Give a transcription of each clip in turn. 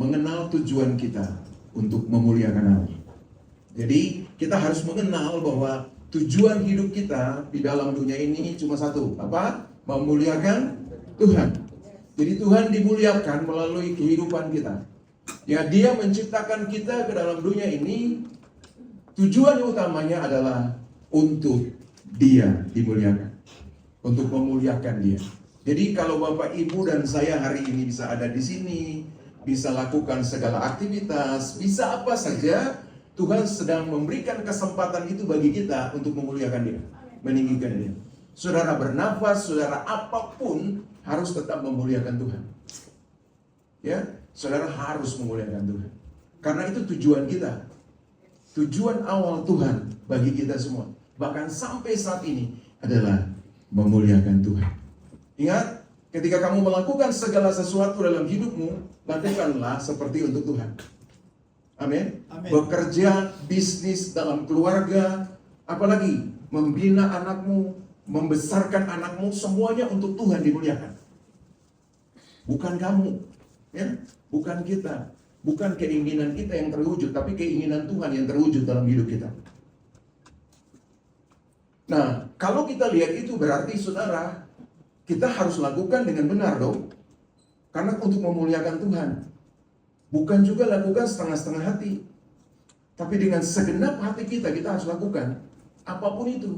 mengenal tujuan kita untuk memuliakan Allah. Jadi kita harus mengenal bahwa tujuan hidup kita di dalam dunia ini cuma satu, apa? Memuliakan Tuhan. Jadi Tuhan dimuliakan melalui kehidupan kita. Ya, Dia menciptakan kita ke dalam dunia ini, tujuan utamanya adalah untuk Dia dimuliakan, untuk memuliakan Dia. Jadi kalau Bapak, Ibu, dan saya hari ini bisa ada di sini, bisa lakukan segala aktivitas, bisa apa saja, Tuhan sedang memberikan kesempatan itu bagi kita untuk memuliakan Dia, meninggikan Dia. Saudara bernafas, saudara apapun harus tetap memuliakan Tuhan. Ya, saudara harus memuliakan Tuhan. Karena itu tujuan kita. Tujuan awal Tuhan bagi kita semua, bahkan sampai saat ini, adalah memuliakan Tuhan. Ingat, ketika kamu melakukan segala sesuatu dalam hidupmu, lakukanlah seperti untuk Tuhan. Amin. Bekerja, bisnis, dalam keluarga, apalagi membina anakmu, membesarkan anakmu, semuanya untuk Tuhan dimuliakan. Bukan kamu, ya, bukan kita, bukan keinginan kita yang terwujud, tapi keinginan Tuhan yang terwujud dalam hidup kita. Nah, kalau kita lihat itu berarti saudara, kita harus lakukan dengan benar dong. Karena untuk memuliakan Tuhan. Bukan juga lakukan setengah-setengah hati. Tapi dengan segenap hati kita harus lakukan. Apapun itu.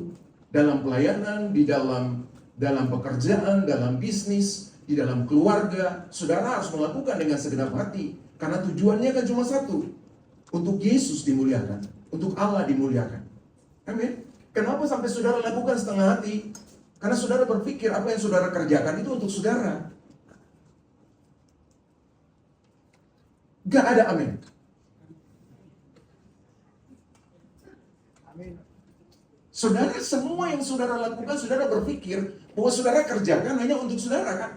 Dalam pelayanan, di dalam pekerjaan, dalam bisnis, di dalam keluarga. Saudara harus melakukan dengan segenap hati. Karena tujuannya kan cuma satu. Untuk Yesus dimuliakan. Untuk Allah dimuliakan. Amin. Kenapa sampai saudara lakukan setengah hati? Karena saudara berpikir apa yang saudara kerjakan itu untuk saudara. Gak ada amin. Amin. Saudara, semua yang saudara lakukan, saudara berpikir bahwa saudara kerjakan hanya untuk saudara kan?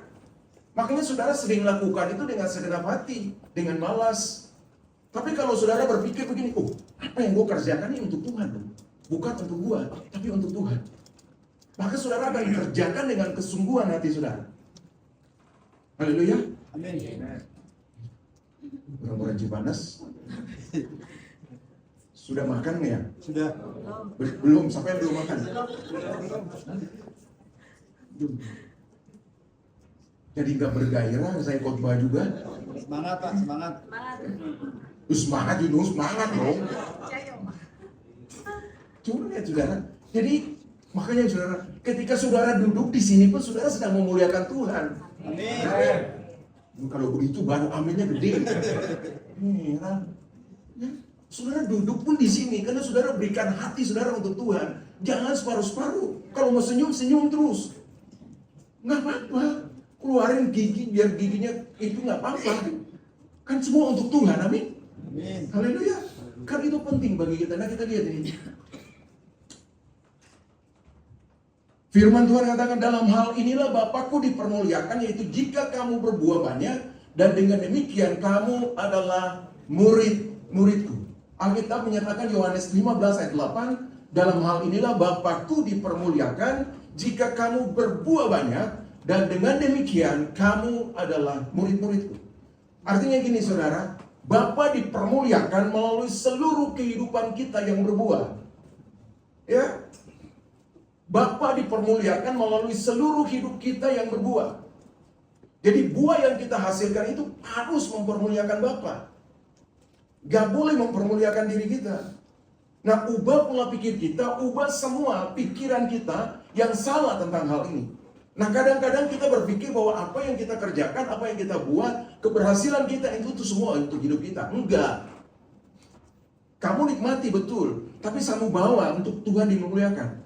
Makanya saudara sering lakukan itu dengan segenap hati, dengan malas. Tapi kalau saudara berpikir begini, apa yang gue kerjakan ini untuk Tuhan, bukan untuk gue, tapi untuk Tuhan. Maka saudara akan kerjakan dengan kesungguhan hati saudara. Haleluya. Amin. Orang-orang Cipanas sudah makan ya? Sudah. Belum, sampai belum makan. Jadi nggak bergairah, saya khotbah juga. Semangat Pak, semangat. Semangat Yunus, semangat dong. Cuma ya saudara. Jadi makanya saudara, ketika saudara duduk di sini pun saudara sedang memuliakan Tuhan. Amin. Kalau begitu baru aminnya gede. Ya. Saudara duduk pun di sini karena saudara berikan hati saudara untuk Tuhan. Jangan separuh-separuh. Kalau mau senyum, senyum terus. Nggak apa-apa. Keluarin gigi biar giginya itu nggak apa-apa. Kan semua untuk Tuhan, amin. Amin. Haleluya. Kan itu penting bagi kita. Nah kita lihat ini. Firman Tuhan katakan, dalam hal inilah Bapakku dipermuliakan, yaitu jika kamu berbuah banyak, dan dengan demikian kamu adalah murid-muridku. Alkitab menyatakan Yohanes 15 ayat 8, dalam hal inilah Bapakku dipermuliakan, jika kamu berbuah banyak, dan dengan demikian kamu adalah murid-muridku. Artinya gini saudara, Bapa dipermuliakan melalui seluruh kehidupan kita yang berbuah. Ya, Bapa dipermuliakan melalui seluruh hidup kita yang berbuah. Jadi buah yang kita hasilkan itu harus mempermuliakan Bapa. Gak boleh mempermuliakan diri kita. Nah, ubah pola pikir kita, ubah semua pikiran kita yang salah tentang hal ini. Nah, kadang-kadang kita berpikir bahwa apa yang kita kerjakan, apa yang kita buat, keberhasilan kita itu semua untuk hidup kita. Enggak. Kamu nikmati betul, tapi kamu bawa untuk Tuhan dimuliakan.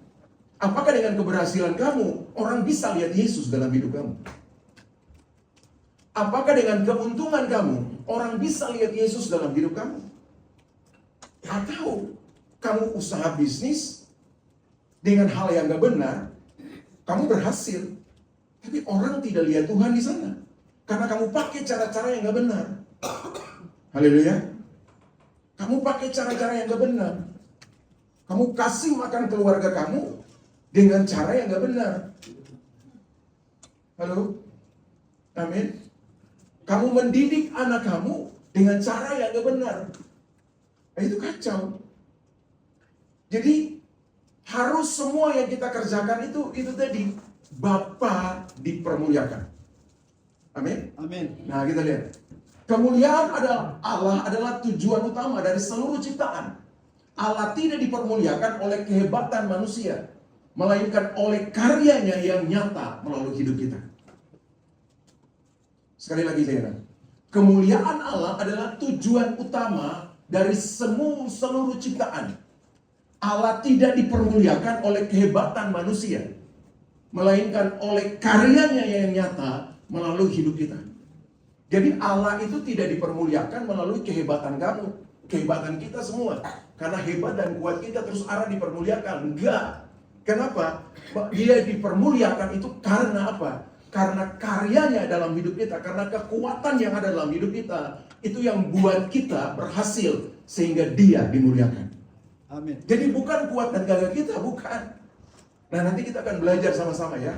Apakah dengan keberhasilan kamu, orang bisa lihat Yesus dalam hidup kamu? Apakah dengan keuntungan kamu, orang bisa lihat Yesus dalam hidup kamu? Atau kamu usaha bisnis dengan hal yang gak benar, kamu berhasil, tapi orang tidak lihat Tuhan di sana. Karena kamu pakai cara-cara yang gak benar. Haleluya. Kamu pakai cara-cara yang gak benar. Kamu kasih makan keluarga kamu dengan cara yang gak benar. Halo? Amin. Kamu mendidik anak kamu dengan cara yang gak benar. Nah, itu kacau. Jadi harus semua yang kita kerjakan itu tadi Bapa dipermuliakan. Amin. Amin. Nah, kita lihat. Kemuliaan Allah adalah tujuan utama dari seluruh ciptaan. Allah tidak dipermuliakan oleh kehebatan manusia, melainkan oleh karyanya yang nyata melalui hidup kita. Sekali lagi saya katakan, kemuliaan Allah adalah tujuan utama dari seluruh ciptaan. Allah tidak dipermuliakan oleh kehebatan manusia, melainkan oleh karyanya yang nyata melalui hidup kita. Jadi Allah itu tidak dipermuliakan melalui kehebatan kamu, kehebatan kita semua. Karena hebat dan kuat kita terus arah dipermuliakan. Enggak. Kenapa? Dia dipermuliakan itu karena apa? Karena karyanya dalam hidup kita, karena kekuatan yang ada dalam hidup kita, itu yang buat kita berhasil sehingga dia dimuliakan. Amin. Jadi bukan kuat dan gagah kita, bukan. Nah, nanti kita akan belajar sama-sama ya.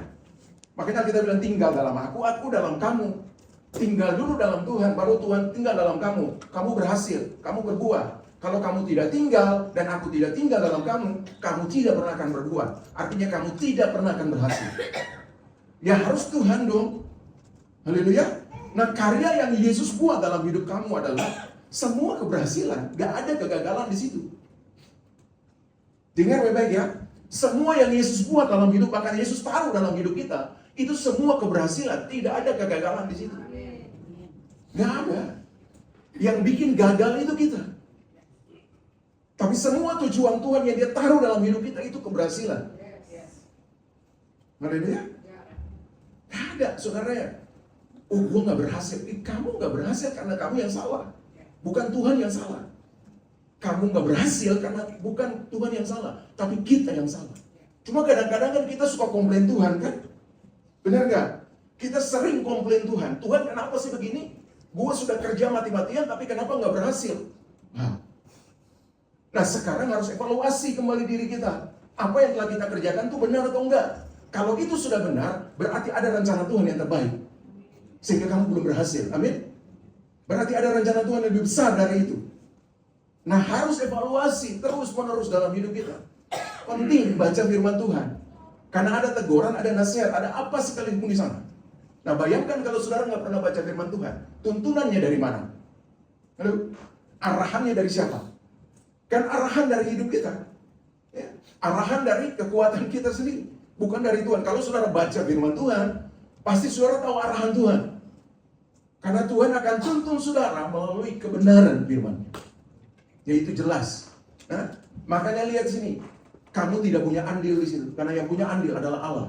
Makanya kita bilang tinggal dalam aku dalam kamu. Tinggal dulu dalam Tuhan, baru Tuhan tinggal dalam kamu. Kamu berhasil, kamu berbuah. Kalau kamu tidak tinggal dan aku tidak tinggal dalam kamu tidak pernah akan berbuah. Artinya kamu tidak pernah akan berhasil. Ya harus Tuhan dong. Haleluya. Nah, karya yang Yesus buat dalam hidup kamu adalah semua keberhasilan. Gak ada kegagalan di situ. Dengar baik-baik ya. Semua yang Yesus buat dalam hidup, bahkan Yesus taruh dalam hidup kita, itu semua keberhasilan. Tidak ada kegagalan di situ. Gak ada. Yang bikin gagal itu kita. Tapi semua tujuan Tuhan yang dia taruh dalam hidup kita itu keberhasilan. Haleluya. Gak ada, saudara ya. Oh, gue gak berhasil. Kamu gak berhasil karena kamu yang salah. Bukan Tuhan yang salah. Kamu gak berhasil karena bukan Tuhan yang salah, tapi kita yang salah. Cuma kadang-kadang kan kita suka komplain Tuhan kan? Benar gak? Kita sering komplain Tuhan. Tuhan kenapa sih begini? Gue sudah kerja mati-matian tapi kenapa gak berhasil? Nah sekarang harus evaluasi kembali diri kita. Apa yang telah kita kerjakan itu benar atau enggak? Kalau itu sudah benar, berarti ada rencana Tuhan yang terbaik. Sehingga kamu belum berhasil. Amin? Berarti ada rencana Tuhan yang lebih besar dari itu. Nah harus evaluasi terus-menerus dalam hidup kita. Penting baca firman Tuhan. Karena ada teguran, ada nasihat, ada apa sekalipun di sana. Nah bayangkan kalau saudara nggak pernah baca firman Tuhan. Tuntunannya dari mana? Lalu arahannya dari siapa? Kan arahan dari hidup kita. Ya. Arahan dari kekuatan kita sendiri. Bukan dari Tuhan. Kalau saudara baca firman Tuhan, pasti saudara tahu arahan Tuhan. Karena Tuhan akan tuntun saudara melalui kebenaran firman. Ya itu jelas. Nah, makanya lihat sini. Kamu tidak punya andil di situ. Karena yang punya andil adalah Allah.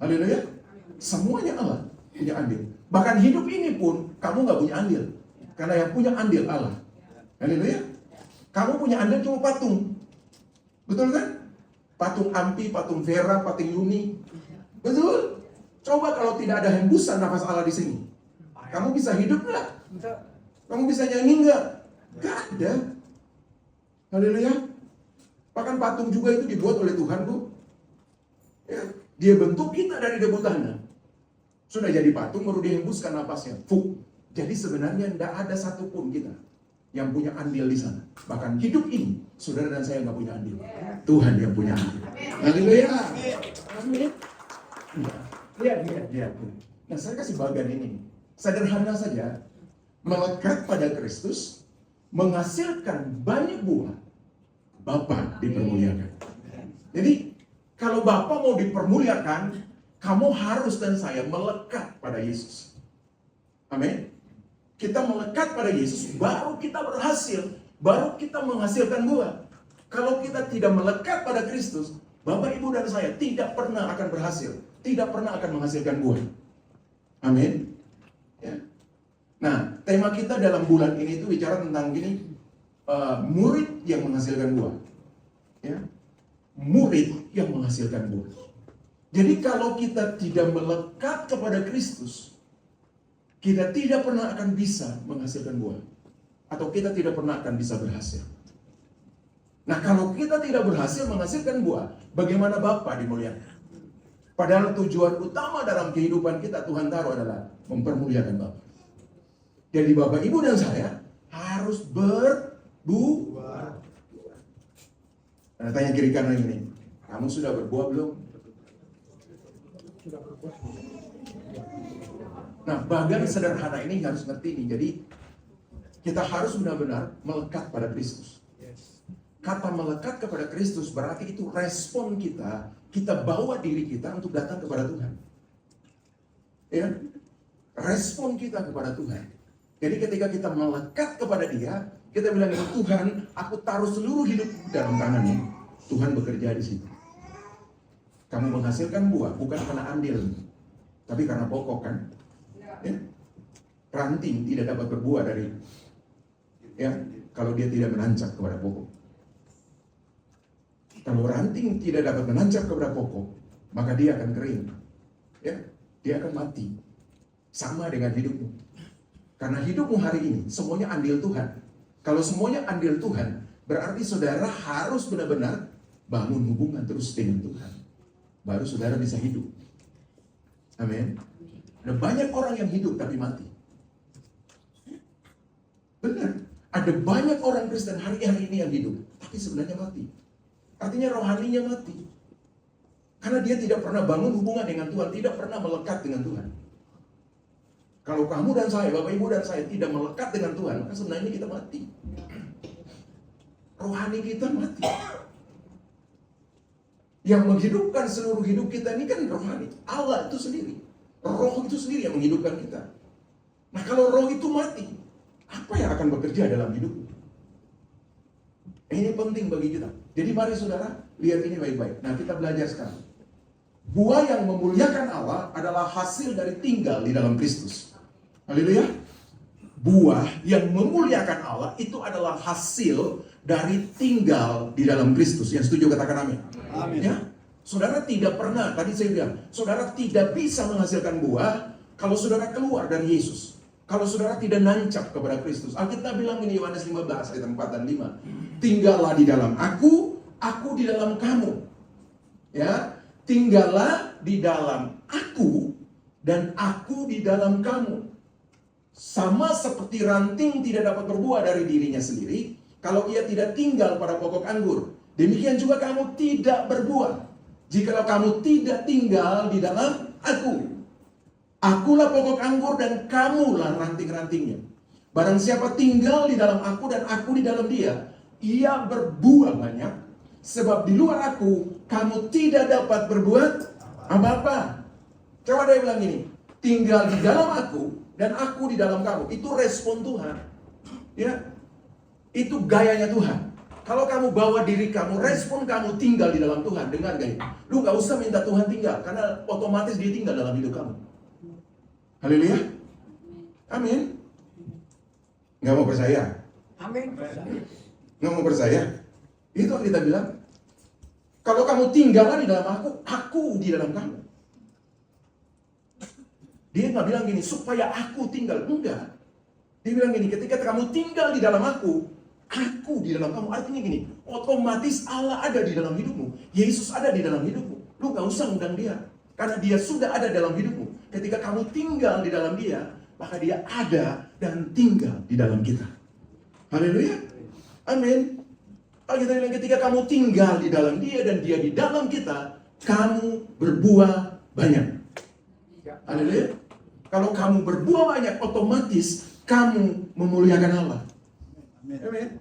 Haleluya. Semuanya Allah punya andil. Bahkan hidup ini pun kamu nggak punya andil. Karena yang punya andil Allah. Haleluya. Kamu punya andil cuma patung. Betul kan? Patung Ampi, patung Vera, patung Yuni. Betul. Coba kalau tidak ada hembusan nafas Allah di sini. Kamu bisa hidup nggak? Kamu bisa nyanyi nggak? Gak ada. Haleluya. Bahkan patung juga itu dibuat oleh Tuhan, Bu. Ya, dia bentuk kita dari debu tanah. Sudah jadi patung, baru dihembuskan napasnya. Fuk. Jadi sebenarnya tidak ada satupun kita yang punya andil di sana. Bahkan hidup ini, saudara dan saya nggak punya andil. Tuhan yang punya andil. Haleluya. Amin. Lihat. Nah, saya kasih bagian ini. Sederhana saja. Melekat pada Kristus, menghasilkan banyak buah, Bapa dipermuliakan. Jadi, kalau Bapa mau dipermuliakan, kamu harus dan saya melekat pada Yesus. Amin. Kita melekat pada Yesus, baru kita berhasil, baru kita menghasilkan buah. Kalau kita tidak melekat pada Kristus, Bapak, Ibu, dan saya tidak pernah akan berhasil, tidak pernah akan menghasilkan buah. Amin. Ya. Nah, tema kita dalam bulan ini itu bicara tentang gini, murid yang menghasilkan buah. Ya. Murid yang menghasilkan buah. Jadi kalau kita tidak melekat kepada Kristus, kita tidak pernah akan bisa menghasilkan buah. Atau kita tidak pernah akan bisa berhasil. Nah, kalau kita tidak berhasil menghasilkan buah, bagaimana Bapa dimuliakan? Padahal tujuan utama dalam kehidupan kita Tuhan taruh adalah mempermuliakan Bapa. Jadi Bapak, Ibu, dan saya harus berbuah. Nah, tanya kiri kanan ini, kamu sudah berbuah belum? Nah, bagian sederhana ini harus ngerti nih. Jadi kita harus benar-benar melekat pada Kristus. Kata melekat kepada Kristus berarti itu respon kita bawa diri kita untuk datang kepada Tuhan. Ya, respon kita kepada Tuhan. Jadi ketika kita melekat kepada Dia, kita bilang, Tuhan, aku taruh seluruh hidupku dalam tangan-Mu. Tuhan bekerja di situ. Kamu menghasilkan buah bukan karena andil, tapi karena pokok, kan? Ya. Ranting tidak dapat berbuah dari, ya, kalau dia tidak menancap kepada pokok. Kalau ranting tidak dapat menancap kepada pokok, maka dia akan kering. Ya, dia akan mati. Sama dengan hidupmu. Karena hidupmu hari ini semuanya andil Tuhan. Kalau semuanya andil Tuhan, berarti saudara harus benar-benar bangun hubungan terus dengan Tuhan. Baru saudara bisa hidup. Amin. Ada banyak orang yang hidup tapi mati. Benar. Ada banyak orang Kristen hari-hari ini yang hidup, tapi sebenarnya mati. Artinya rohaninya mati. Karena dia tidak pernah bangun hubungan dengan Tuhan, tidak pernah melekat dengan Tuhan. Kalau kamu dan saya, Bapak Ibu dan saya tidak melekat dengan Tuhan, maka sebenarnya kita mati. Rohani kita mati. Yang menghidupkan seluruh hidup kita ini kan rohani. Allah itu sendiri. Roh itu sendiri yang menghidupkan kita. Nah, kalau roh itu mati, apa yang akan bekerja dalam hidupmu? Ini penting bagi kita. Jadi mari saudara, lihat ini baik-baik. Nah, kita belajar sekarang. Buah yang memuliakan Allah adalah hasil dari tinggal di dalam Kristus. Haleluya. Buah yang memuliakan Allah itu adalah hasil dari tinggal di dalam Kristus. Yang setuju katakan amin. Amin. Ya, saudara tidak pernah, tadi saya bilang, saudara tidak bisa menghasilkan buah kalau saudara keluar dari Yesus. Kalau saudara tidak nancap kepada Kristus. Alkitab bilang ini, Yohanes 15 ayat 4 dan 5. Tinggallah di dalam aku di dalam kamu. Ya, tinggallah di dalam aku dan aku di dalam kamu. Sama seperti ranting tidak dapat berbuah dari dirinya sendiri kalau ia tidak tinggal pada pokok anggur. Demikian juga kamu tidak berbuah jikalau kamu tidak tinggal di dalam aku. Akulah pokok anggur dan kamulah ranting-rantingnya. Barang siapa tinggal di dalam aku dan aku di dalam dia, ia berbuah banyak. Sebab di luar aku, kamu tidak dapat berbuat apa-apa. Coba dia bilang gini, tinggal di dalam aku dan aku di dalam kamu. Itu respon Tuhan. Ya, itu gayanya Tuhan. Kalau kamu bawa diri kamu, respon kamu tinggal di dalam Tuhan. Dengar gak? Lu gak usah minta Tuhan tinggal, karena otomatis dia tinggal dalam hidup kamu. Haleluya. Amin. Gak mau percaya? Amin. Gak mau percaya? Itu yang kita bilang. Kalau kamu tinggal di dalam aku di dalam kamu. Dia gak bilang gini, supaya aku tinggal. Enggak. Dia bilang gini, ketika kamu tinggal di dalam aku di dalam kamu. Artinya gini, otomatis Allah ada di dalam hidupmu. Yesus ada di dalam hidupmu. Lu gak usah undang dia. Karena dia sudah ada dalam hidupmu. Ketika kamu tinggal di dalam dia, maka dia ada dan tinggal di dalam kita. Haleluya. Amin. Kita bilang ketika kamu tinggal di dalam dia dan dia di dalam kita, kamu berbuah banyak. Haleluya. Kalau kamu berbuah banyak, otomatis kamu memuliakan Allah. Amin.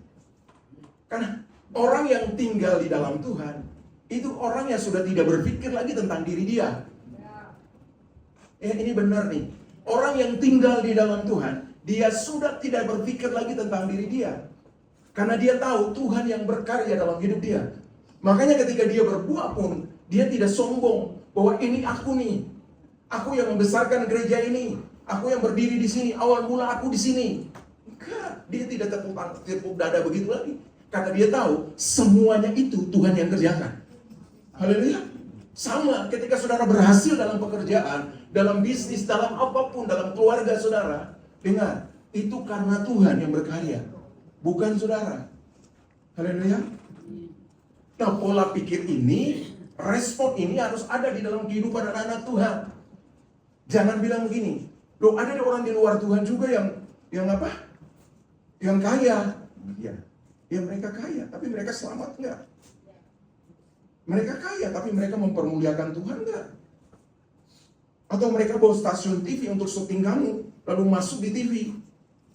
Karena orang yang tinggal di dalam Tuhan, itu orang yang sudah tidak berpikir lagi tentang diri dia. Ini benar nih. Orang yang tinggal di dalam Tuhan, dia sudah tidak berpikir lagi tentang diri dia. Karena dia tahu Tuhan yang berkarya dalam hidup dia. Makanya ketika dia berbuah pun, dia tidak sombong bahwa ini aku nih. Aku yang membesarkan gereja ini. Aku yang berdiri di sini. Awal mula aku di sini. Enggak, dia tidak tepuk dada begitu lagi. Karena dia tahu semuanya itu Tuhan yang kerjakan. Haleluya. Sama ketika saudara berhasil dalam pekerjaan, dalam bisnis, dalam apapun, dalam keluarga saudara. Dengar, itu karena Tuhan yang berkarya, bukan saudara. Haleluya. Nah, pola pikir ini, respon ini harus ada di dalam kehidupan anak-anak Tuhan. Jangan bilang begini, loh ada orang di luar Tuhan juga yang Yang apa? Yang kaya. Ya, ya mereka kaya, tapi mereka selamat enggak? Mereka kaya, tapi mereka mempermuliakan Tuhan enggak? Atau mereka bawa stasiun TV untuk syuting kamu, lalu masuk di TV.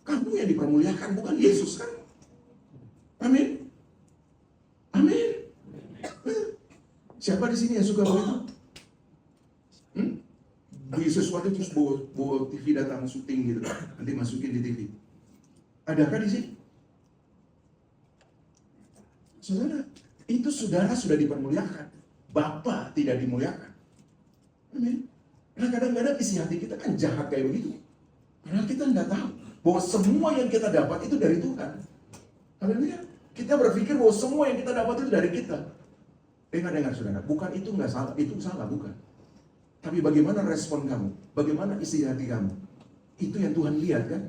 Kamu yang dipermuliakan, bukan Yesus kan? Amin. Amin. Siapa di sini yang suka begitu? Beli sesuatu terus bawa TV datang syuting gitu, nanti masukin di TV. Adakah di sini? Saudara, itu saudara sudah dipermuliakan. Bapa tidak dimuliakan. Amin. Karena kadang-kadang isi hati kita kan jahat kayak begitu. Karena kita nggak tahu bahwa semua yang kita dapat itu dari Tuhan. Haleluya. Kita berpikir bahwa semua yang kita dapat itu dari kita. Dengar saudara, bukan itu nggak salah, itu salah bukan. Tapi bagaimana respon kamu? Bagaimana isi hati kamu? Itu yang Tuhan lihat kan?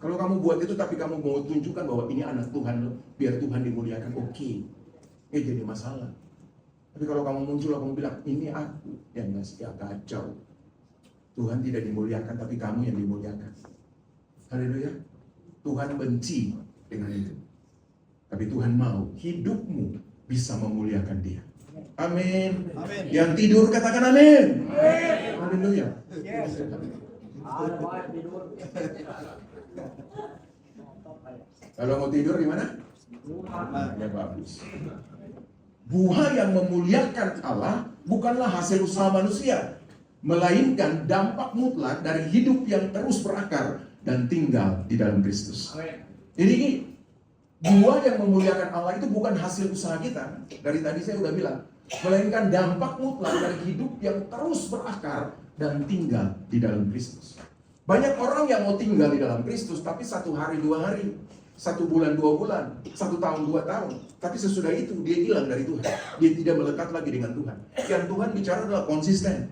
Kalau kamu buat itu tapi kamu mau tunjukkan bahwa ini anak Tuhan loh, biar Tuhan dimuliakan, oke. Ini jadi masalah. Tapi kalau kamu muncul, kamu bilang, ini aku yang ngasih, ya kacau. Tuhan tidak dimuliakan, tapi kamu yang dimuliakan. Haleluya. Tuhan benci dengan itu. Tapi Tuhan mau hidupmu bisa memuliakan Dia. Amin. Amin. Yang tidur katakan amin. Haleluya. Kalau mau tidur di mana? Ya bagus. Buah yang memuliakan Allah bukanlah hasil usaha manusia, melainkan dampak mutlak dari hidup yang terus berakar dan tinggal di dalam Kristus. Jadi buah yang memuliakan Allah itu bukan hasil usaha kita. Dari tadi saya udah bilang, melainkan dampak mutlak dari hidup yang terus berakar dan tinggal di dalam Kristus. Banyak orang yang mau tinggal di dalam Kristus, tapi 1 hari 2 hari, 1 bulan 2 bulan, 1 tahun 2 tahun. Tapi sesudah itu dia hilang dari Tuhan. Dia tidak melekat lagi dengan Tuhan. Yang Tuhan bicara adalah konsisten.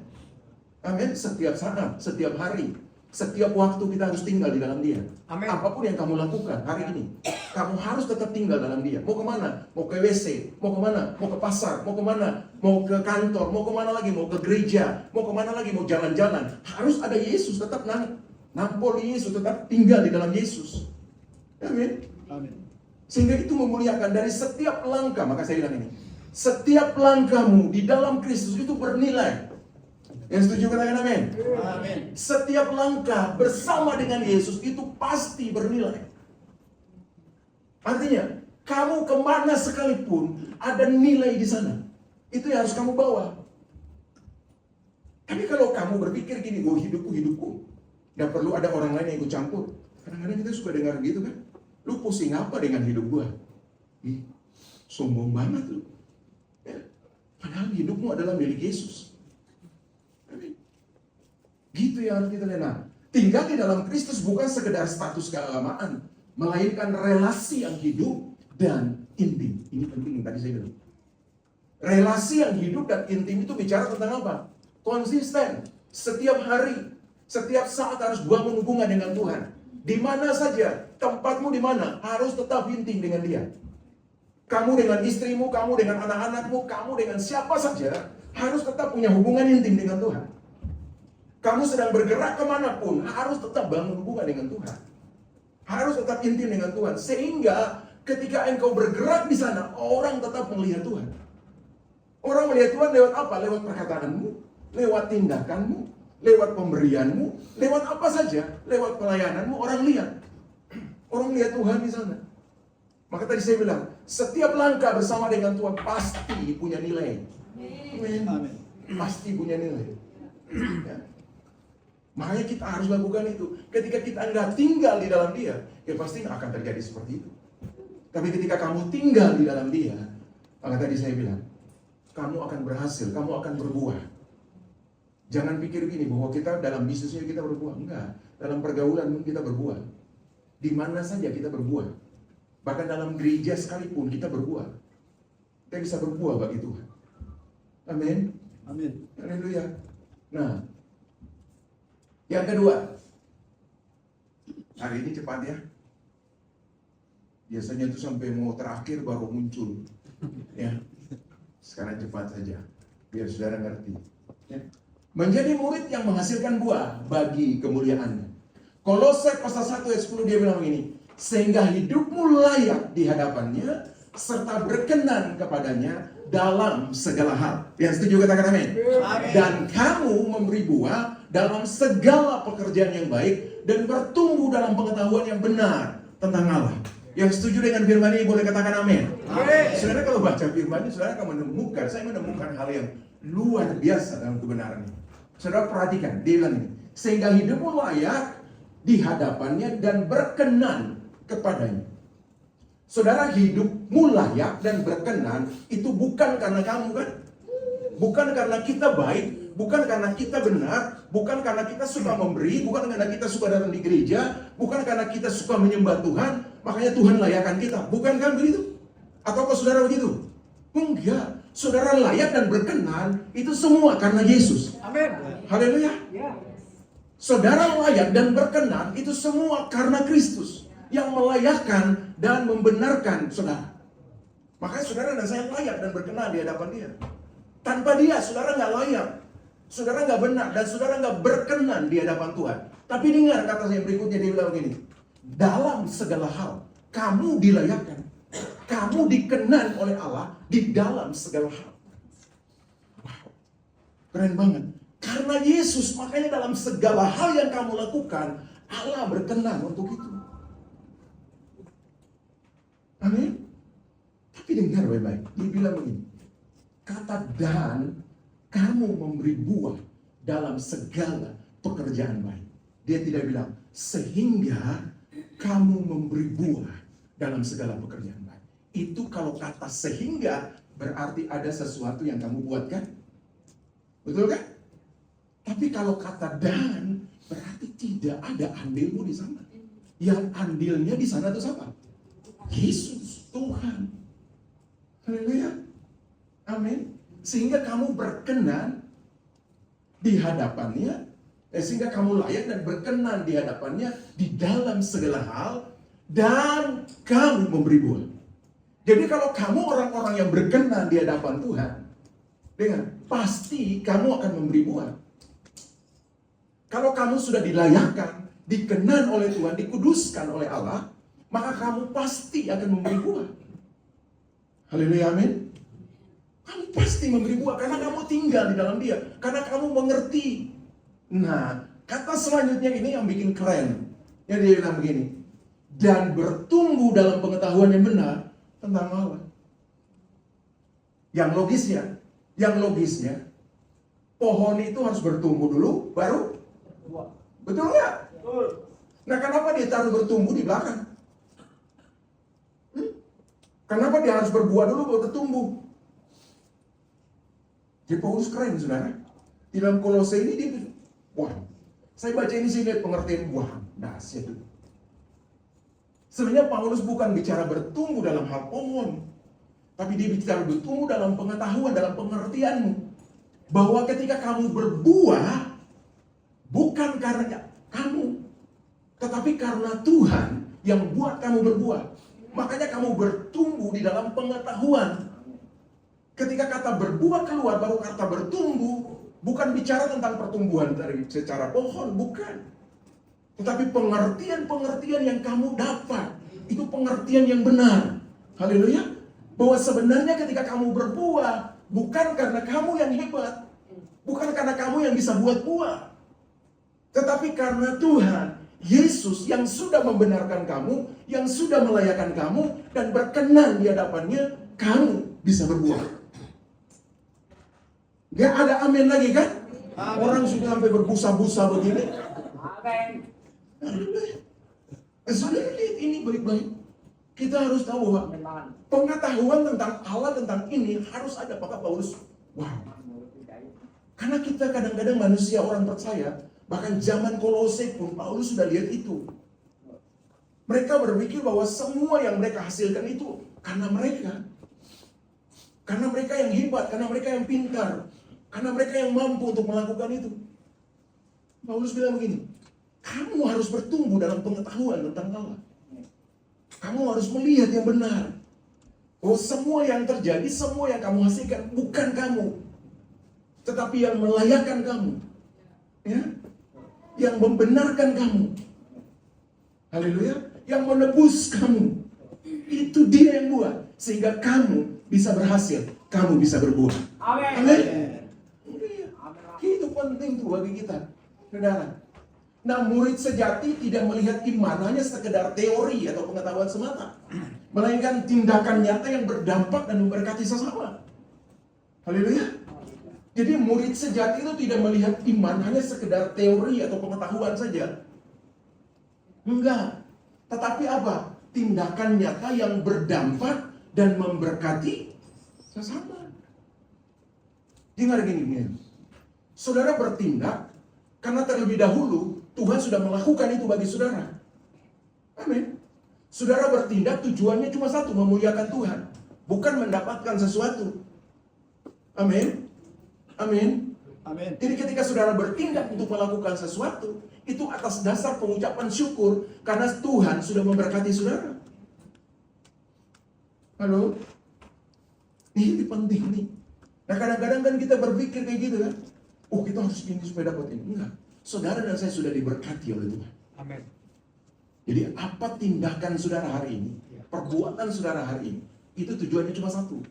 Amin. Setiap saat, setiap hari, setiap waktu kita harus tinggal di dalam Dia. Amin. Apapun yang kamu lakukan hari ini, kamu harus tetap tinggal dalam Dia. Mau kemana? Mau ke WC? Mau kemana? Mau ke pasar? Mau kemana? Mau ke kantor? Mau kemana lagi? Mau ke gereja? Mau kemana lagi? Mau jalan-jalan? Harus ada Yesus, tetap nampol Yesus, tetap tinggal di dalam Yesus. Amin. Amin. Sehingga itu memuliakan dari setiap langkah. Maka saya bilang ini, setiap langkahmu di dalam Kristus itu bernilai. Yang setuju katakan amin. Amin. Setiap langkah bersama dengan Yesus itu pasti bernilai. Artinya, kamu kemana sekalipun ada nilai di sana. Itu yang harus kamu bawa. Tapi kalau kamu berpikir gini, oh hidupku, gak perlu ada orang lain yang ikut campur. Kadang-kadang kita suka dengar gitu kan. Lu pusing apa dengan hidup gua? Sombong banget lu. Ya. Padahal hidupmu adalah milik Yesus. Gitu yang harus kita lihat. Nah, tinggal di dalam Kristus bukan sekedar status keagamaan, melainkan relasi yang hidup dan intim. Ini penting yang tadi saya bilang. Relasi yang hidup dan intim itu bicara tentang apa? Konsisten. Setiap hari, setiap saat harus bangun hubungan dengan Tuhan. Di mana saja, tempatmu di mana, harus tetap intim dengan Dia. Kamu dengan istrimu, kamu dengan anak-anakmu, kamu dengan siapa saja, harus tetap punya hubungan intim dengan Tuhan. Kamu sedang bergerak kemanapun, harus tetap bangun hubungan dengan Tuhan. Harus tetap intim dengan Tuhan. Sehingga ketika engkau bergerak di sana, orang tetap melihat Tuhan. Orang melihat Tuhan lewat apa? Lewat perkataanmu, lewat tindakanmu, lewat pemberianmu, lewat apa saja. Lewat pelayananmu, orang lihat. Orang lihat Tuhan di sana. Maka tadi saya bilang, setiap langkah bersama dengan Tuhan pasti punya nilai. Amin. Pasti punya nilai. Ya. Makanya kita harus lakukan itu. Ketika kita nggak tinggal di dalam Dia, ya pasti nggak akan terjadi seperti itu. Tapi ketika kamu tinggal di dalam Dia, maka tadi saya bilang, kamu akan berhasil, kamu akan berbuah. Jangan pikir gini, bahwa kita dalam bisnisnya kita berbuah. Enggak, dalam pergaulan kita berbuah. Di mana saja kita berbuah. Bahkan dalam gereja sekalipun kita berbuah. Kita bisa berbuah bagi Tuhan. Amin. Amin. Haleluya. Nah, yang kedua, hari ini cepat ya. Biasanya itu sampai mau terakhir baru muncul. Ya, sekarang cepat saja, biar saudara ngerti. Ya. Menjadi murid yang menghasilkan buah bagi kemuliaannya. Kolose pasal 1 ayat 10 dia bilang begini, sehingga hidupmu layak di hadapannya, serta berkenan kepadanya dalam segala hal. Yang setuju katakan amin. Amin. Dan kamu memberi buah dalam segala pekerjaan yang baik dan bertumbuh dalam pengetahuan yang benar tentang Allah. Yang setuju dengan firman ini boleh katakan amin. Amin. Saudara kalau baca firman ini, saudara akan menemukan, saya menemukan hal yang luar biasa dalam kebenaran ini. Saudara perhatikan, dia bilang ini, sehingga hidupmu layak di hadapannya dan berkenan kepadanya. Saudara, hidupmu layak dan berkenan itu bukan karena kamu kan? Bukan karena kita baik, bukan karena kita benar, bukan karena kita suka memberi, bukan karena kita suka datang di gereja, bukan karena kita suka menyembah Tuhan, makanya Tuhan layakkan kita. Bukan kan begitu? Ataukah saudara begitu? Enggak. Saudara layak dan berkenan itu semua karena Yesus. Amin. Haleluya. Ya. Saudara layak dan berkenan itu semua karena Kristus yang melayakkan dan membenarkan saudara. Makanya saudara dan saya layak dan berkenan di hadapan Dia. Tanpa Dia, saudara nggak layak, saudara nggak benar, dan saudara nggak berkenan di hadapan Tuhan. Tapi dengar kata yang berikutnya, dia bilang begini, dalam segala hal kamu dilayakkan, kamu dikenan oleh Allah di dalam segala hal. Wow, keren banget. Karena Yesus, makanya dalam segala hal yang kamu lakukan, Allah berkenan untuk itu. Amin. Tapi dengar baik-baik, dia bilang begini, kata dan kamu memberi buah dalam segala pekerjaan baik. Dia tidak bilang sehingga kamu memberi buah dalam segala pekerjaan baik. Itu kalau kata sehingga berarti ada sesuatu yang kamu buat kan? Betul kan? Tapi kalau kata dan berarti tidak ada andilmu di sana. Yang andilnya di sana itu siapa? Yesus, Tuhan. Haleluya. Amin. Sehingga kamu berkenan di hadapannya, sehingga kamu layak dan berkenan di hadapannya di dalam segala hal, dan kamu memberi buah. Jadi kalau kamu orang-orang yang berkenan di hadapan Tuhan, dengar, pasti kamu akan memberi buah. Kalau kamu sudah dilayakkan, dikenan oleh Tuhan, dikuduskan oleh Allah, maka kamu pasti akan memberi buah. Haleluya, amin. Kamu pasti memberi buah karena kamu tinggal di dalam Dia, karena kamu mengerti. Nah, kata selanjutnya ini yang bikin keren. Yang dia bilang begini, dan bertumbuh dalam pengetahuan yang benar tentang Allah. Yang logisnya, pohon itu harus bertumbuh dulu, baru buah. Betul nggak? Betul. Nah, kenapa dia taruh bertumbuh di belakang? Kenapa dia harus berbuah dulu baru bertumbuh? Jadi Paulus keren, saudara. Di dalam Kolose ini dia, wah, saya baca ini sih lihat pengertian buah, dahsyat itu. Sebenarnya Paulus bukan bicara bertumbuh dalam hal pohon, tapi dia bicara bertumbuh dalam pengetahuan, dalam pengertianmu. Bahwa ketika kamu berbuah, bukan karena kamu, tetapi karena Tuhan yang buat kamu berbuah. Makanya kamu bertumbuh di dalam pengetahuan. Ketika kata berbuah keluar, baru kata bertumbuh. Bukan bicara tentang pertumbuhan dari secara pohon, bukan. Tetapi pengertian-pengertian yang kamu dapat, itu pengertian yang benar. Haleluya. Bahwa sebenarnya ketika kamu berbuah, bukan karena kamu yang hebat, bukan karena kamu yang bisa buat buah, tetapi karena Tuhan, Yesus yang sudah membenarkan kamu, yang sudah melayakkan kamu, dan berkenan di hadapannya, kamu bisa berbuah. Gak ada amin lagi kan? Amin. Orang sudah sampai berbusa-busa begini. Amin. Saudara lihat ini baik-baik. Kita harus tahu bahwa pengetahuan tentang Allah, tentang ini harus ada. Maka Paulus, wow. Karena kita kadang-kadang manusia orang percaya, bahkan zaman Kolose pun Paulus sudah lihat itu. Mereka berpikir bahwa semua yang mereka hasilkan itu karena mereka. Karena mereka yang hebat, karena mereka yang pintar, karena mereka yang mampu untuk melakukan itu. Paulus bilang begini, kamu harus bertumbuh dalam pengetahuan tentang Allah. Kamu harus melihat yang benar. Bahwa semua yang terjadi, semua yang kamu hasilkan bukan kamu, tetapi yang melayakkan kamu. Ya? Yang membenarkan kamu. Haleluya. Yang menebus kamu. Itu Dia yang buat. Sehingga kamu bisa berhasil. Kamu bisa berbuah. Amin. Amin. Itu penting tuh bagi kita, saudara. Nah, murid sejati tidak melihat iman hanya sekedar teori atau pengetahuan semata, melainkan tindakan nyata yang berdampak dan memberkati sesama. Haleluya. Jadi murid sejati itu tidak melihat iman hanya sekedar teori atau pengetahuan saja. Enggak. Tetapi apa? Tindakan nyata yang berdampak dan memberkati sesama. Dengar gini. Saudara bertindak karena terlebih dahulu Tuhan sudah melakukan itu bagi saudara. Amin. Saudara bertindak tujuannya cuma satu, memuliakan Tuhan. Bukan mendapatkan sesuatu. Amin. Amin. Amin. Jadi ketika saudara bertindak untuk melakukan sesuatu, itu atas dasar pengucapan syukur karena Tuhan sudah memberkati saudara. Halo? Ini penting nih. Nah, kadang-kadang kan kita berpikir kayak gitu kan. Oh, kita harus ini supaya dapat ini. Enggak. Saudara dan saya sudah diberkati oleh Tuhan. Amin. Jadi apa tindakan saudara hari ini, perbuatan saudara hari ini, itu tujuannya cuma satu.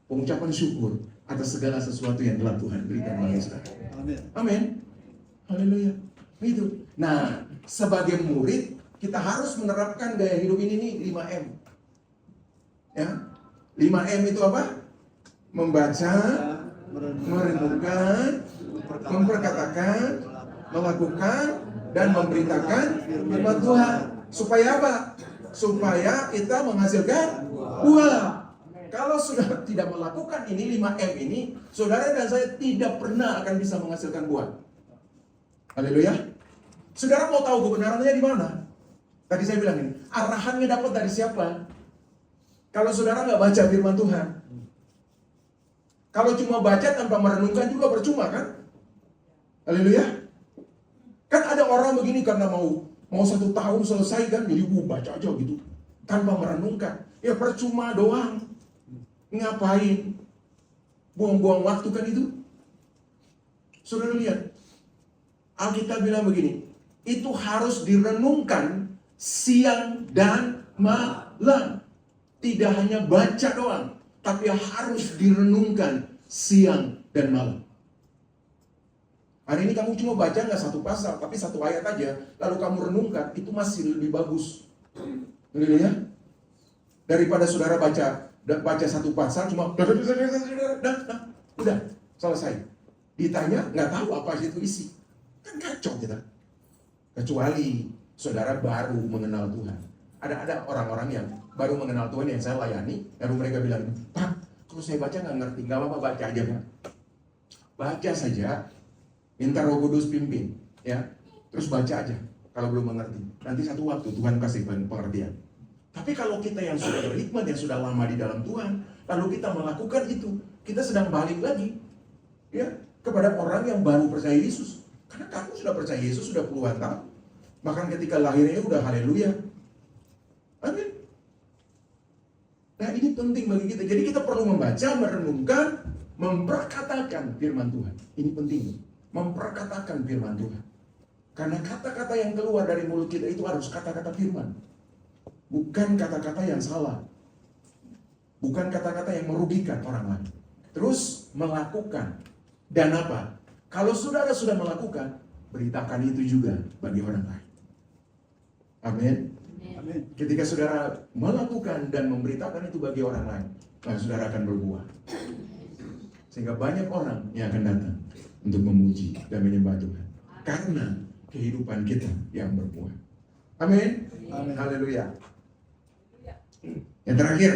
Pengucapan syukur atas segala sesuatu yang telah Tuhan berikan bagi saudara. Amin. Amin. Haleluya. Itu. Nah, sebagai murid, kita harus menerapkan gaya hidup ini nih, 5M. Ya. 5M itu apa? Membaca, merenungkan, memperkatakan, melakukan, dan memberitakan firman Tuhan. Supaya apa? Supaya kita menghasilkan buah. Kalau sudah tidak melakukan ini 5M ini, saudara dan saya tidak pernah akan bisa menghasilkan buah. Haleluya. Saudara mau tahu kebenarannya di mana? Tadi saya bilang ini, arahannya dapat dari siapa? Kalau saudara nggak baca firman Tuhan, kalau cuma baca tanpa merenungkan juga percuma kan? Haleluya. Kan ada orang begini karena mau 1 tahun selesai kan, jadi baca aja gitu, tanpa merenungkan. Ya percuma doang. Ngapain? Buang-buang waktu kan itu. Saudara lihat, Alkitab bilang begini, itu harus direnungkan siang dan malam. Tidak hanya baca doang, tapi harus direnungkan siang dan malam. Hari ini kamu cuma baca nggak 1 pasal, tapi 1 ayat aja, lalu kamu renungkan, itu masih lebih bagus. Ya? Daripada saudara baca 1 pasal cuma udah selesai. Ditanya nggak tahu apa itu isi, kan kacau kita. Kecuali saudara baru mengenal Tuhan. Ada orang-orang yang baru mengenal Tuhan yang saya layani, lalu mereka bilang, Pak, kalau saya baca nggak ngerti, nggak apa-apa baca aja Pak. Baca saja, minta Roh Kudus pimpin, ya. Terus baca aja. Kalau belum mengerti, nanti satu waktu Tuhan kasih pengertian. Tapi kalau kita yang sudah berhikmat, yang sudah lama di dalam Tuhan, lalu kita melakukan itu, kita sedang balik lagi, ya, kepada orang yang baru percaya Yesus. Karena kamu sudah percaya Yesus sudah puluhan tahun. Bahkan ketika lahirnya udah haleluya. Amin. Nah, ini penting bagi kita. Jadi kita perlu membaca, merenungkan, memperkatakan firman Tuhan. Ini penting. Memperkatakan firman Tuhan. Karena kata-kata yang keluar dari mulut kita itu harus kata-kata firman. Bukan kata-kata yang salah. Bukan kata-kata yang merugikan orang lain. Terus melakukan. Dan apa? Kalau saudara sudah melakukan, beritakan itu juga bagi orang lain. Amin. Amin. Ketika saudara melakukan dan memberitakan itu bagi orang lain, maka saudara akan berbuah. Sehingga banyak orang yang akan datang untuk memuji dan menyembah Tuhan. Karena kehidupan kita yang berbuah. Amin. Amin. Haleluya. Yang terakhir,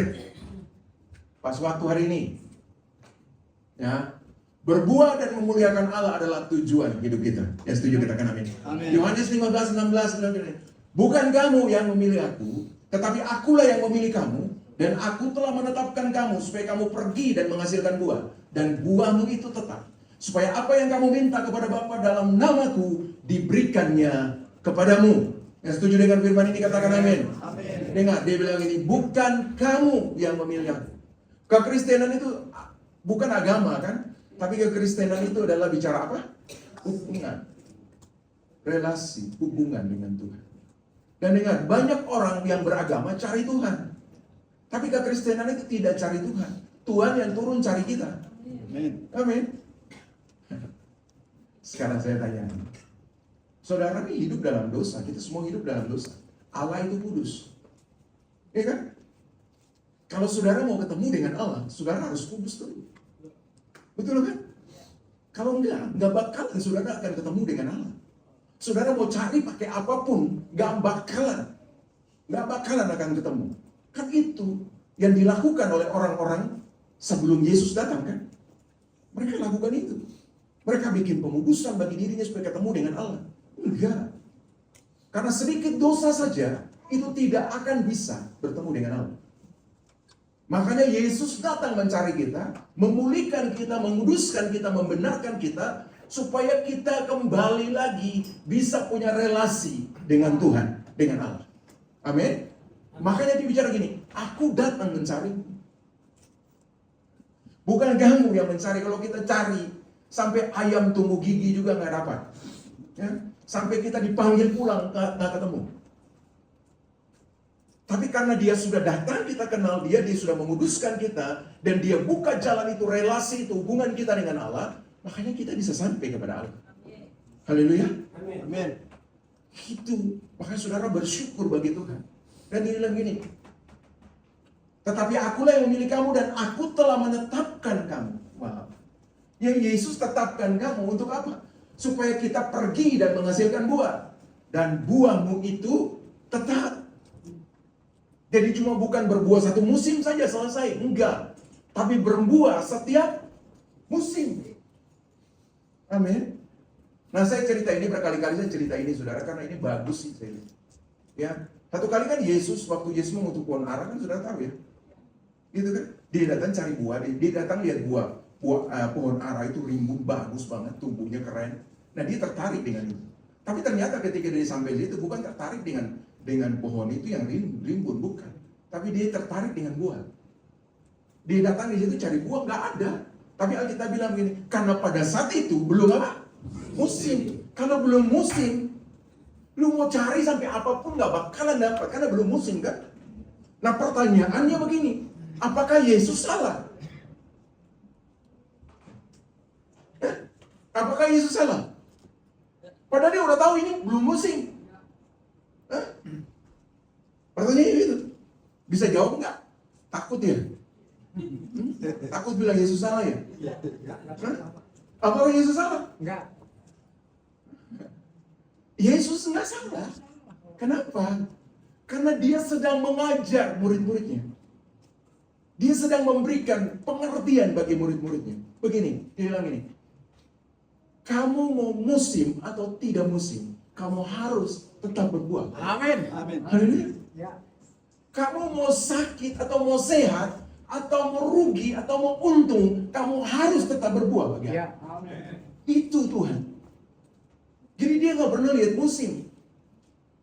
pas waktu hari ini, ya, berbuah dan memuliakan Allah adalah tujuan hidup kita. Yang setuju katakan amin. Amin. Yohanes 15:16 bilang gini, bukan kamu yang memilih aku, tetapi akulah yang memilih kamu, dan aku telah menetapkan kamu supaya kamu pergi dan menghasilkan buah, dan buahmu itu tetap, supaya apa yang kamu minta kepada Bapa dalam namaku diberikannya kepadamu. Yang setuju dengan firman ini katakan amin. Amin. Dengar, dia bilang ini, bukan kamu yang memilih aku. Kekristenan itu bukan agama kan, tapi kekristenan itu adalah bicara apa? Hubungan, relasi, hubungan dengan Tuhan. Dan ingat, banyak orang yang beragama cari Tuhan. Tapi kekristenan itu tidak cari Tuhan. Tuhan yang turun cari kita. Amin. Amin. Sekarang saya tanya, saudara ini hidup dalam dosa, kita semua hidup dalam dosa. Allah itu kudus. Ya kan? Kalau saudara mau ketemu dengan Allah, saudara harus kudus dulu. Betul kan? Kalau enggak bakalan saudara akan ketemu dengan Allah. Saudara mau cari pakai apapun, enggak bakalan akan ketemu. Kan itu yang dilakukan oleh orang-orang sebelum Yesus datang kan? Mereka lakukan itu. Mereka bikin pemudusan bagi dirinya supaya ketemu dengan Allah. Enggak. Karena sedikit dosa saja, itu tidak akan bisa bertemu dengan Allah. Makanya Yesus datang mencari kita, memulihkan kita, menguduskan kita, membenarkan kita, supaya kita kembali lagi bisa punya relasi dengan Tuhan, dengan Allah. Amin. Makanya dia bicara gini, aku datang mencarimu. Bukan kamu yang mencari. Kalau kita cari, sampai ayam tumbuh gigi juga nggak dapat. Ya? Sampai kita dipanggil pulang, nggak ketemu. Tapi karena dia sudah datang, kita kenal dia sudah menguduskan kita, dan dia buka jalan itu, relasi itu, hubungan kita dengan Allah, makanya kita bisa sampai kepada Allah. Haleluya. Amin. Itu. Makanya saudara bersyukur bagi Tuhan. Dan dia bilang gini, tetapi akulah yang memilih kamu dan aku telah menetapkan kamu. Wow. Yang Yesus tetapkan kamu untuk apa? Supaya kita pergi dan menghasilkan buah. Dan buahmu itu tetap. Jadi cuma bukan berbuah satu musim saja selesai. Enggak. Tapi berbuah setiap musim. Amin. Nah, saya cerita ini berkali-kali, saya cerita ini saudara, karena ini bagus sih saya. Ya. Satu kali kan Yesus, waktu Yesus mengutuk pohon ara kan saudara tahu ya. Gitu kan. Dia datang cari buah, dia datang lihat buah pohon ara itu rimbun bagus banget, tumbuhnya keren. Nah, dia tertarik dengan itu. Tapi ternyata ketika dia sampai situ bukan tertarik dengan pohon itu yang rimbun, bukan. Tapi dia tertarik dengan buah. Dia datang di situ cari buah, nggak ada. Tapi Alkitab bilang begini, karena pada saat itu belum apa? Musim. Kalau belum musim, lu mau cari sampai apapun nggak bakalan dapat, karena belum musim kan. Nah, pertanyaannya begini, apakah Yesus salah? Apakah Yesus salah? Padahal dia udah tahu ini belum musim. Pertanyaannya itu. Bisa jawab nggak? Takut ya? Takut bilang Yesus salah ya? Apakah Yesus salah? Enggak. Yesus nggak salah. Kenapa? Karena dia sedang mengajar murid-muridnya. Dia sedang memberikan pengertian bagi murid-muridnya. Begini, dia bilang gini, kamu mau musim atau tidak musim, kamu harus tetap berbuah. Amin. Amin. Haleluya. Ya. Kamu mau sakit atau mau sehat, atau mau rugi atau mau untung, kamu harus tetap berbuah bagi Ya. Allah. Amin. Itu Tuhan. Jadi dia nggak pernah lihat musim.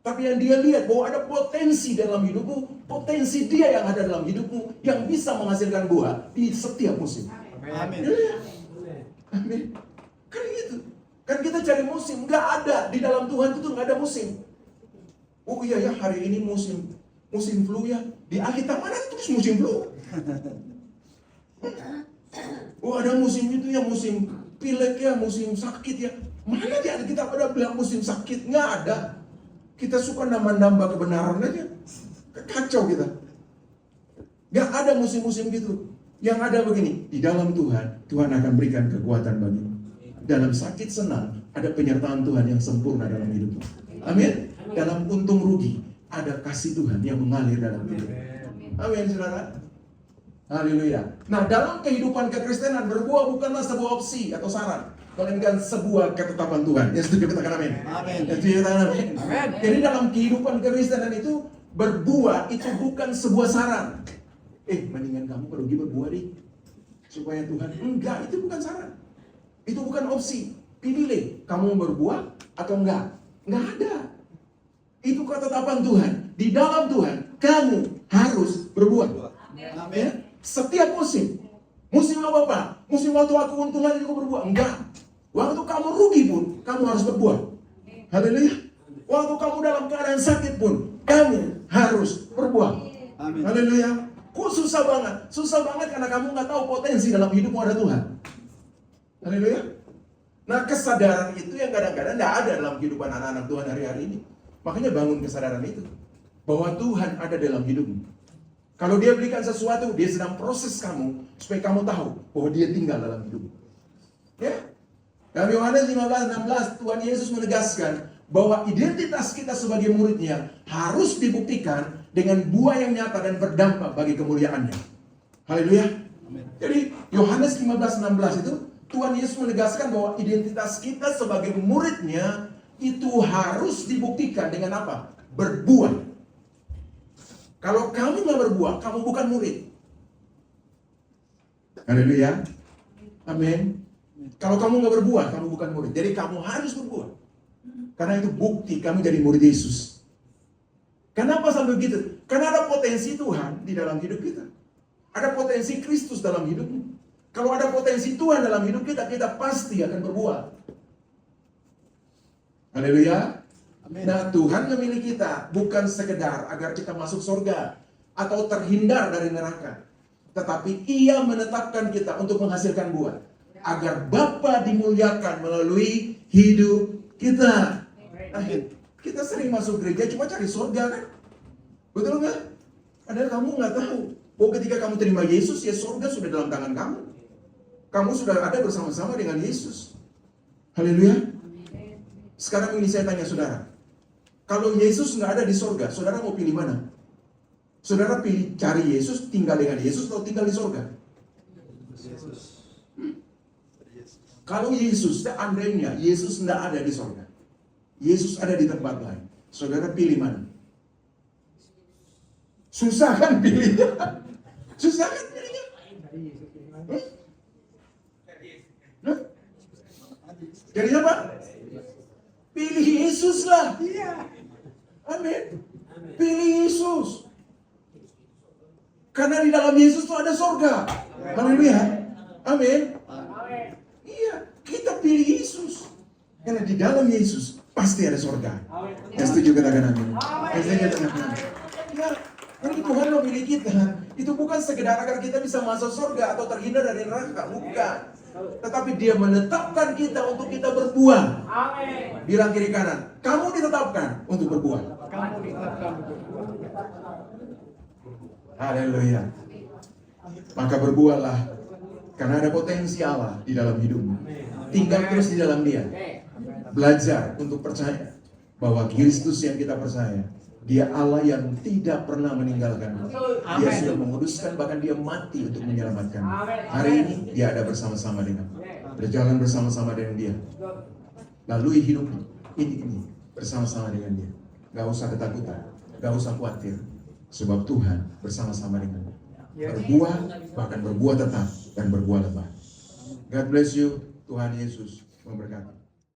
Tapi yang dia lihat bahwa ada potensi dalam hidupmu, potensi dia yang ada dalam hidupmu, yang bisa menghasilkan buah di setiap musim. Amin. Amin. Kan gitu. Kan kita cari musim, nggak ada. Di dalam Tuhan itu nggak ada musim. Oh iya ya, hari ini musim flu ya. Di Alkitab mana terus musim flu? Oh ada musim itu ya, musim pilek ya, musim sakit ya. Mana di Alkitab ada bilang musim sakit? Nggak ada. Kita suka nambah-nambah kebenaran aja. Kacau kita. Nggak ada musim-musim gitu. Yang ada begini, di dalam Tuhan, Tuhan akan berikan kekuatan bagimu. Dalam sakit senang, ada penyertaan Tuhan yang sempurna dalam hidupmu. Amin. Dalam untung rugi, ada kasih Tuhan yang mengalir dalam hidupmu. Amin, saudara. Haleluya. Nah, dalam kehidupan kekristenan, berbuah bukanlah sebuah opsi atau saran, melainkan sebuah ketetapan Tuhan. Yang setuju katakan amin. Amin. Yang setuju katakan amin. Amin. Jadi dalam kehidupan kekristenan itu, berbuah itu bukan sebuah saran. Mendingan kamu pergi berbuah deh, supaya Tuhan. Enggak, itu bukan saran. Itu bukan opsi. Pilih, kamu mau berbuah atau enggak. Enggak ada. Itu ketetapan Tuhan. Di dalam Tuhan, kamu harus berbuah. Ya? Amin. Setiap musim. Musim apa? Musim waktu aku untung aja aku berbuah. Enggak. Waktu kamu rugi pun, kamu harus berbuah. Haleluya. Waktu kamu dalam keadaan sakit pun, kamu harus berbuah. Amin. Haleluya. Kok susah banget? Susah banget karena kamu nggak tahu potensi dalam hidupmu ada Tuhan. Haleluya. Nah, kesadaran itu yang kadang-kadang nggak ada dalam kehidupan anak-anak Tuhan hari-hari ini. Makanya bangun kesadaran itu. Bahwa Tuhan ada dalam hidupmu. Kalau dia berikan sesuatu, dia sedang proses kamu supaya kamu tahu bahwa dia tinggal dalam hidupmu. Ya. Dalam Yohanes 15:16, Tuhan Yesus menegaskan bahwa identitas kita sebagai muridnya harus dibuktikan dengan buah yang nyata dan berdampak bagi kemuliaannya. Haleluya. Jadi Yohanes 15:16 itu Tuhan Yesus menegaskan bahwa identitas kita sebagai muridnya itu harus dibuktikan dengan apa? Berbuah. Kalau kamu nggak berbuah, kamu bukan murid. Haleluya. Amin. Kalau kamu nggak berbuah, kamu bukan murid. Jadi kamu harus berbuah. Karena itu bukti kamu jadi murid Yesus. Kenapa sampai begitu? Karena ada potensi Tuhan di dalam hidup kita. Ada potensi Kristus dalam hidupmu. Kalau ada potensi Tuhan dalam hidup kita, kita pasti akan berbuah. Haleluya. Nah, Tuhan memilih kita bukan sekedar agar kita masuk surga atau terhindar dari neraka. Tetapi Ia menetapkan kita untuk menghasilkan buah. Agar Bapa dimuliakan melalui hidup kita. Nah, kita sering masuk gereja cuma cari surga kan? Betul nggak? Padahal kamu nggak tahu bahwa ketika kamu terima Yesus, ya surga sudah dalam tangan kamu. Kamu sudah ada bersama-sama dengan Yesus. Haleluya. Sekarang ini saya tanya saudara. Kalau Yesus nggak ada di surga, saudara mau pilih mana? Saudara pilih cari Yesus, tinggal dengan Yesus, atau tinggal di surga? Yesus. Kalau Yesus, seandainya Yesus nggak ada di surga, Yesus ada di tempat lain, saudara pilih mana? Susah kan pilihnya? Susah kan pilihnya? Jadi apa? Pilih Yesus lah. Amin. Pilih Yesus. Karena di dalam Yesus itu ada surga. Haleluya. Amin. Iya, kita pilih Yesus. Karena di dalam Yesus pasti ada surga. Yang setuju katakan amin. Yang setuju katakan amin. Ya, karena Tuhan memilih kita. Itu bukan sekedar agar kita bisa masuk surga atau terhindar dari neraka. Bukan. Tetapi Dia menetapkan kita untuk kita berbuah. Bilang kiri kanan, kamu ditetapkan untuk berbuah. Kamu ditetapkan. Haleluya. Maka berbuahlah, karena ada potensi Allah di dalam hidupmu. Tinggal terus di dalam Dia. Belajar untuk percaya bahwa Kristus yang kita percaya, Dia Allah yang tidak pernah meninggalkan. Dia sudah menguduskan, bahkan Dia mati untuk menyelamatkan. Hari ini Dia ada bersama-sama dengan, berjalan bersama-sama dengan Dia. Lalui hidupmu ini bersama-sama dengan Dia. Gak usah ketakutan, gak usah khawatir, sebab Tuhan bersama-sama dengan berbuah, bahkan berbuah tetap dan berbuah lebat. God bless you. Tuhan Yesus memberkati.